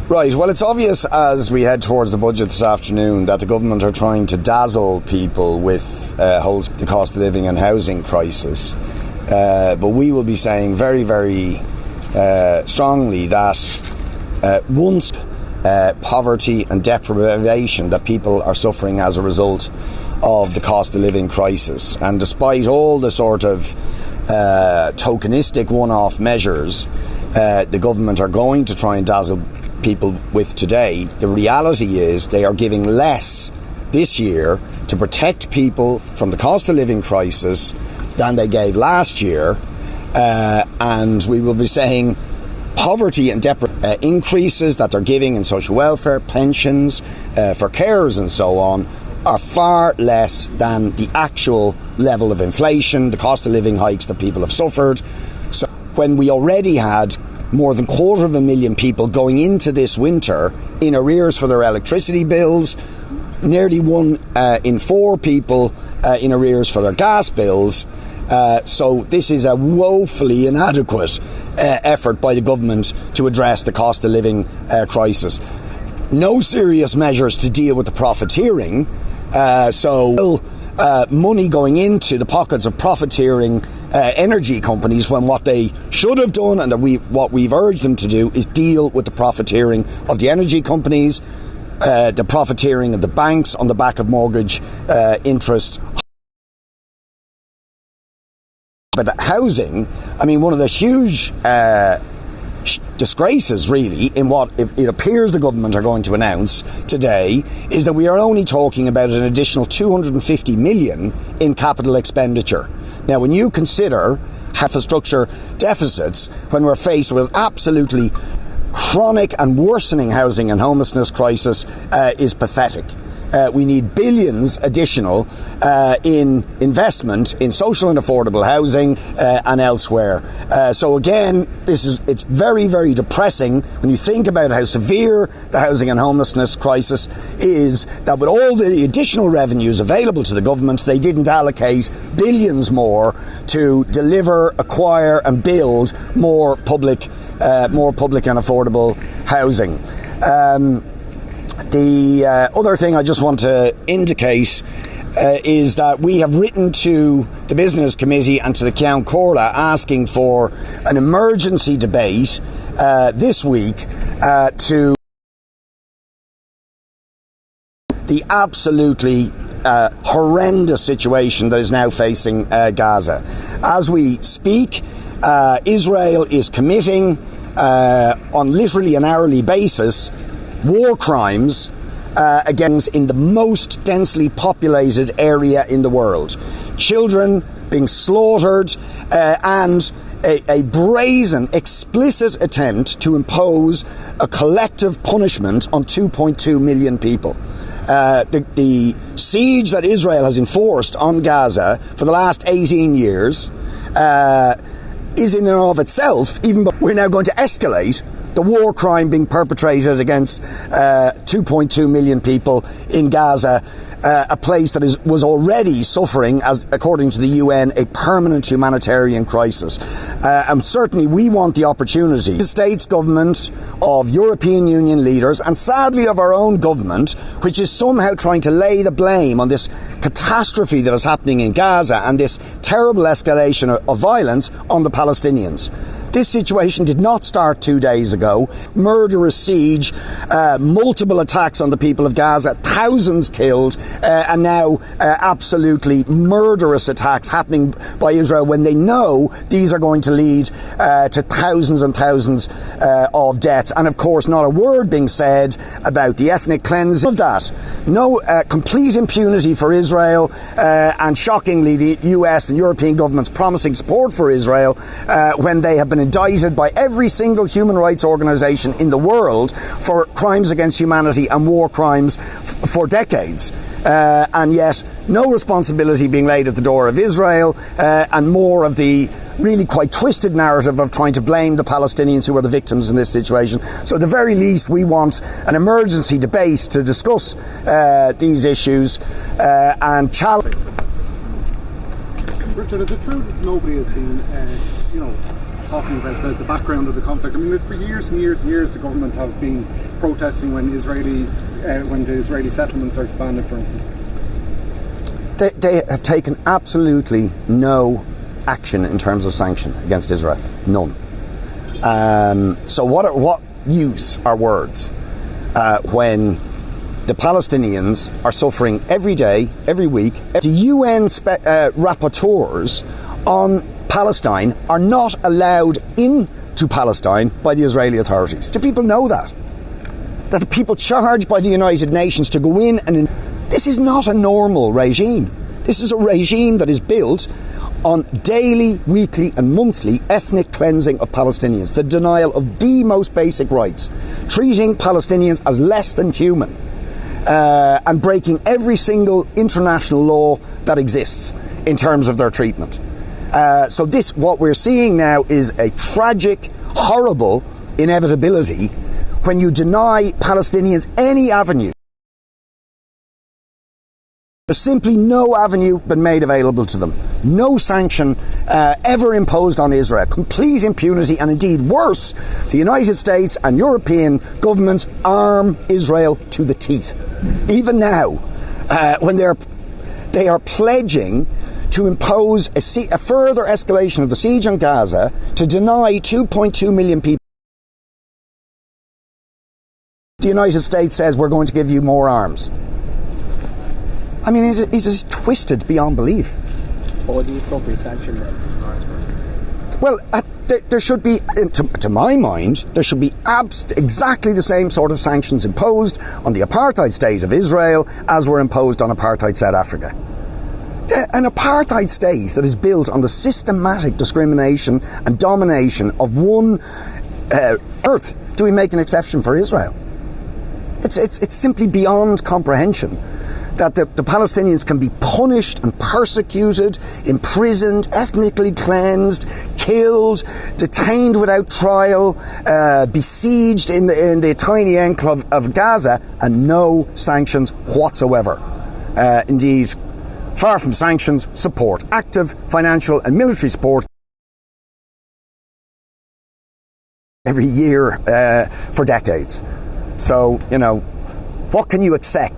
Right, well, it's obvious as we head towards the budget this afternoon that the government are trying to dazzle people with the cost of living and housing crisis. But we will be saying very, very strongly that once poverty and deprivation that people are suffering as a result of the cost of living crisis, and despite all the sort of tokenistic one-off measures the government are going to try and dazzle people with today, the reality is they are giving less this year to protect people from the cost of living crisis than they gave last year, and we will be saying poverty and increases that they're giving in social welfare, pensions, for carers and so on are far less than the actual level of inflation, the cost of living hikes that people have suffered. So when we already had more than 250,000 people going into this winter in arrears for their electricity bills, nearly 1 in 4 people in arrears for their gas bills. So this is a woefully inadequate effort by the government to address the cost of living crisis. No serious measures to deal with the profiteering. Money going into the pockets of profiteering energy companies, when what they should have done and what we've urged them to do is deal with the profiteering of the energy companies, the profiteering of the banks on the back of mortgage interest. But housing, I mean, one of the huge disgraces really in what it appears the government are going to announce today is that we are only talking about an additional 250 million in capital expenditure. Now, when you consider infrastructure deficits, when we're faced with absolutely chronic and worsening housing and homelessness crisis, is pathetic. We need billions additional in investment in social and affordable housing and elsewhere. So again, it's very, very depressing when you think about how severe the housing and homelessness crisis is, that with all the additional revenues available to the government, they didn't allocate billions more to deliver, acquire and build more public and affordable housing. The other thing I just want to indicate is that we have written to the Business Committee and to the Ceann Comhairle asking for an emergency debate this week to the absolutely horrendous situation that is now facing Gaza. As we speak, Israel is committing on literally an hourly basis war crimes against in the most densely populated area in the world. Children being slaughtered and a brazen, explicit attempt to impose a collective punishment on 2.2 million people. The siege that Israel has enforced on Gaza for the last 18 years is in and of itself, we're now going to escalate the war crime being perpetrated against 2.2 million people in Gaza, a place that was already suffering, as according to the UN, a permanent humanitarian crisis. And certainly we want the opportunity, the States government, of European Union leaders, and sadly of our own government, which is somehow trying to lay the blame on this catastrophe that is happening in Gaza and this terrible escalation of violence on the Palestinians. This situation did not start 2 days ago. Murderous siege, multiple attacks on the people of Gaza, thousands killed, and now absolutely murderous attacks happening by Israel when they know these are going to lead to thousands and thousands of deaths. And of course, not a word being said about the ethnic cleansing of that. No complete impunity for Israel, and shockingly, the US and European governments promising support for Israel when they have been indicted by every single human rights organisation in the world for crimes against humanity and war crimes for decades. And yet no responsibility being laid at the door of Israel, and more of the really quite twisted narrative of trying to blame the Palestinians who are the victims in this situation. So at the very least, we want an emergency debate to discuss these issues and challenge. Richard, is it true that nobody has been, talking about the background of the conflict. I mean, for years and years and years, the government has been protesting when the Israeli settlements are expanded, for instance. They have taken absolutely no action in terms of sanction against Israel. None. So what use are words when the Palestinians are suffering every day, every week? The UN rapporteurs on Palestine are not allowed into Palestine by the Israeli authorities. Do people know that? That the people charged by the United Nations to go in and... This is not a normal regime. This is a regime that is built on daily, weekly and monthly ethnic cleansing of Palestinians, the denial of the most basic rights, treating Palestinians as less than human, and breaking every single international law that exists in terms of their treatment. So what we're seeing now is a tragic, horrible inevitability when you deny Palestinians any avenue. There's simply no avenue been made available to them. No sanction ever imposed on Israel. Complete impunity, and indeed worse, the United States and European governments arm Israel to the teeth. Even now, when they are pledging to impose a further escalation of the siege on Gaza to deny 2.2 million people. The United States says we're going to give you more arms. I mean, it is twisted beyond belief. What would the appropriate sanction then? Well, there should be, to my mind, there should be exactly the same sort of sanctions imposed on the apartheid state of Israel as were imposed on apartheid South Africa. An apartheid state that is built on the systematic discrimination and domination of one earth. Do we make an exception for Israel? It's simply beyond comprehension that the Palestinians can be punished and persecuted, imprisoned, ethnically cleansed, killed, detained without trial, besieged in the tiny enclave of Gaza, and no sanctions whatsoever. Indeed, far from sanctions, support, active financial and military support every year for decades. So, what can you expect